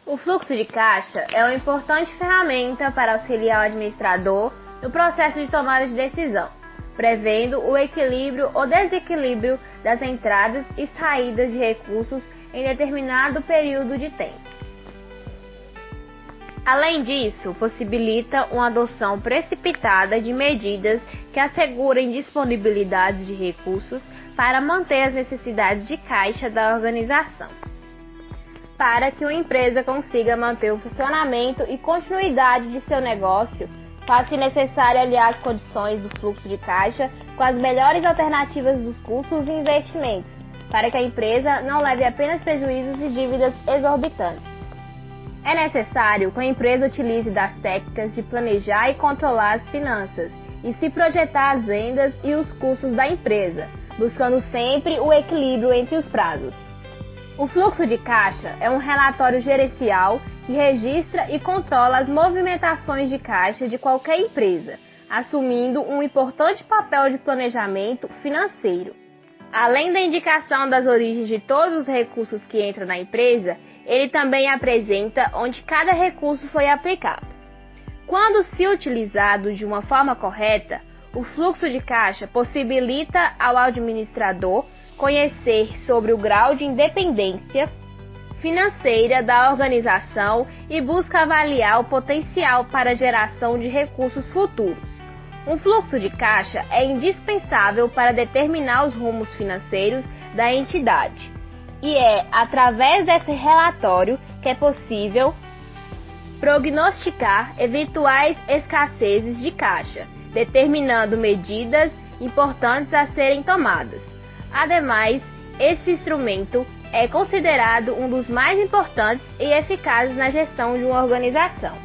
O fluxo de caixa é uma importante ferramenta para auxiliar o administrador no processo de tomada de decisão, prevendo o equilíbrio ou desequilíbrio das entradas e saídas de recursos em determinado período de tempo. Além disso, possibilita uma adoção precipitada de medidas que assegurem disponibilidade de recursos para manter as necessidades de caixa da organização. Para que uma empresa consiga manter o funcionamento e continuidade de seu negócio, faz-se necessário aliar as condições do fluxo de caixa com as melhores alternativas dos custos e investimentos, para que a empresa não leve apenas prejuízos e dívidas exorbitantes. É necessário que a empresa utilize das técnicas de planejar e controlar as finanças e se projetar as vendas e os custos da empresa, buscando sempre o equilíbrio entre os prazos. O fluxo de caixa é um relatório gerencial que registra e controla as movimentações de caixa de qualquer empresa, assumindo um importante papel de planejamento financeiro. Além da indicação das origens de todos os recursos que entram na empresa, ele também apresenta onde cada recurso foi aplicado. Quando se utilizado de uma forma correta, o fluxo de caixa possibilita ao administrador conhecer sobre o grau de independência financeira da organização e busca avaliar o potencial para a geração de recursos futuros. Um fluxo de caixa é indispensável para determinar os rumos financeiros da entidade. E é através desse relatório que é possível prognosticar eventuais escassezes de caixa, determinando medidas importantes a serem tomadas. Ademais, esse instrumento é considerado um dos mais importantes e eficazes na gestão de uma organização,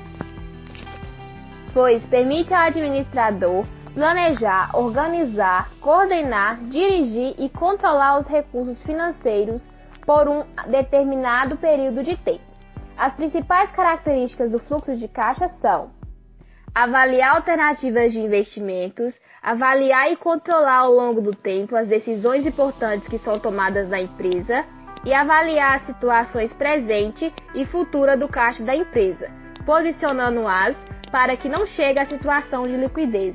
pois permite ao administrador planejar, organizar, coordenar, dirigir e controlar os recursos financeiros por um determinado período de tempo. As principais características do fluxo de caixa são: avaliar alternativas de investimentos, avaliar e controlar ao longo do tempo as decisões importantes que são tomadas na empresa e avaliar as situações presente e futura do caixa da empresa, posicionando-as para que não chegue à situação de liquidez.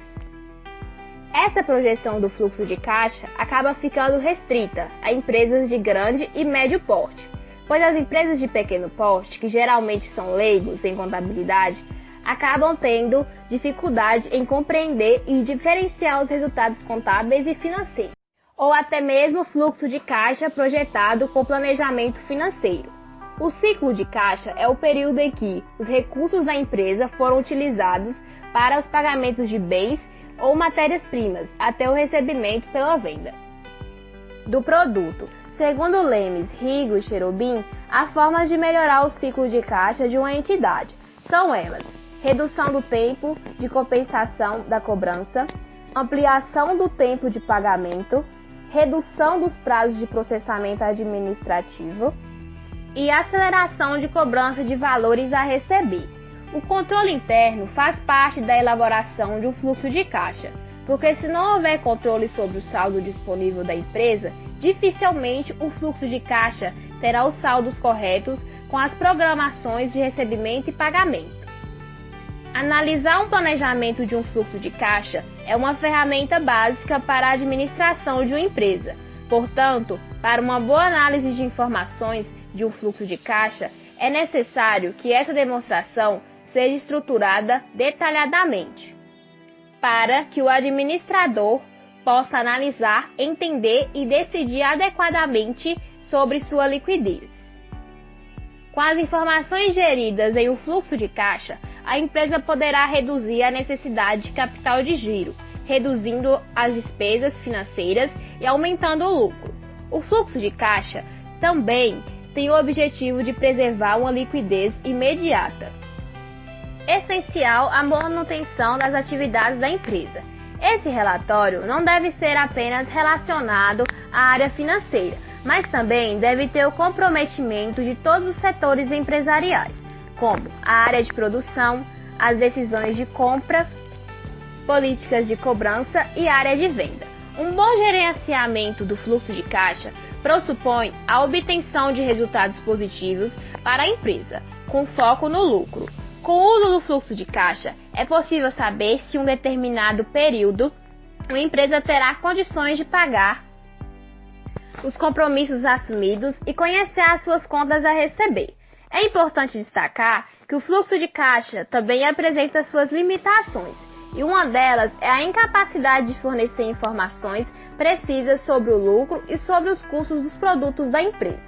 Essa projeção do fluxo de caixa acaba ficando restrita a empresas de grande e médio porte, pois as empresas de pequeno porte, que geralmente são leigos em contabilidade, acabam tendo dificuldade em compreender e diferenciar os resultados contábeis e financeiros, ou até mesmo o fluxo de caixa projetado com planejamento financeiro. O ciclo de caixa é o período em que os recursos da empresa foram utilizados para os pagamentos de bens ou matérias-primas até o recebimento pela venda do produto. Segundo Lemes, Rigo e Cherubim, há formas de melhorar o ciclo de caixa de uma entidade. São elas: redução do tempo de compensação da cobrança, ampliação do tempo de pagamento, redução dos prazos de processamento administrativo e aceleração de cobrança de valores a receber. O controle interno faz parte da elaboração de um fluxo de caixa, porque se não houver controle sobre o saldo disponível da empresa, dificilmente o fluxo de caixa terá os saldos corretos com as programações de recebimento e pagamento. Analisar um planejamento de um fluxo de caixa é uma ferramenta básica para a administração de uma empresa. Portanto, para uma boa análise de informações de um fluxo de caixa, é necessário que essa demonstração seja estruturada detalhadamente, para que o administrador possa analisar, entender e decidir adequadamente sobre sua liquidez. Com as informações geridas em um fluxo de caixa, a empresa poderá reduzir a necessidade de capital de giro, reduzindo as despesas financeiras e aumentando o lucro. O fluxo de caixa também tem o objetivo de preservar uma liquidez imediata, essencial à manutenção das atividades da empresa. Esse relatório não deve ser apenas relacionado à área financeira, mas também deve ter o comprometimento de todos os setores empresariais, como a área de produção, as decisões de compra, políticas de cobrança e área de venda. Um bom gerenciamento do fluxo de caixa pressupõe a obtenção de resultados positivos para a empresa, com foco no lucro. Com o uso do fluxo de caixa, é possível saber se em um determinado período uma empresa terá condições de pagar os compromissos assumidos e conhecer as suas contas a receber. É importante destacar que o fluxo de caixa também apresenta suas limitações, e uma delas é a incapacidade de fornecer informações precisas sobre o lucro e sobre os custos dos produtos da empresa.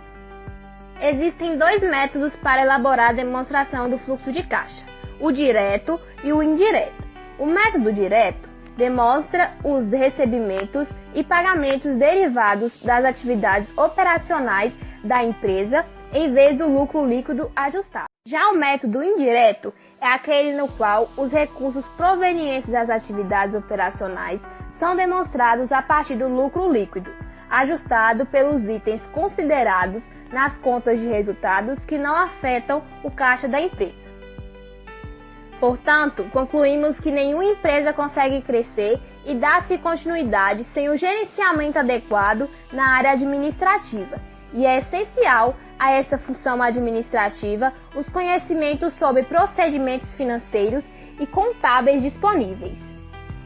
Existem dois métodos para elaborar a demonstração do fluxo de caixa, o direto e o indireto. O método direto demonstra os recebimentos e pagamentos derivados das atividades operacionais da empresa em vez do lucro líquido ajustado. Já o método indireto é aquele no qual os recursos provenientes das atividades operacionais são demonstrados a partir do lucro líquido, ajustado pelos itens considerados nas contas de resultados que não afetam o caixa da empresa. Portanto, concluímos que nenhuma empresa consegue crescer e dar-se continuidade sem o gerenciamento adequado na área administrativa, e é essencial a essa função administrativa os conhecimentos sobre procedimentos financeiros e contábeis disponíveis.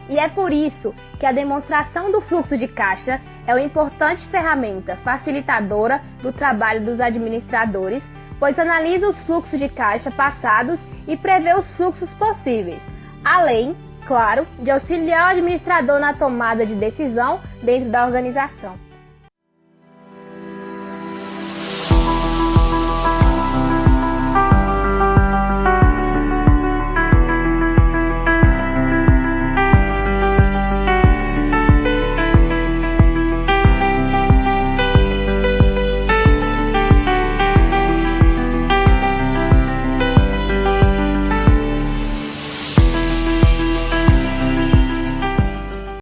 E é por isso que a demonstração do fluxo de caixa é uma importante ferramenta facilitadora do trabalho dos administradores, pois analisa os fluxos de caixa passados e prevê os fluxos possíveis, além, claro, de auxiliar o administrador na tomada de decisão dentro da organização.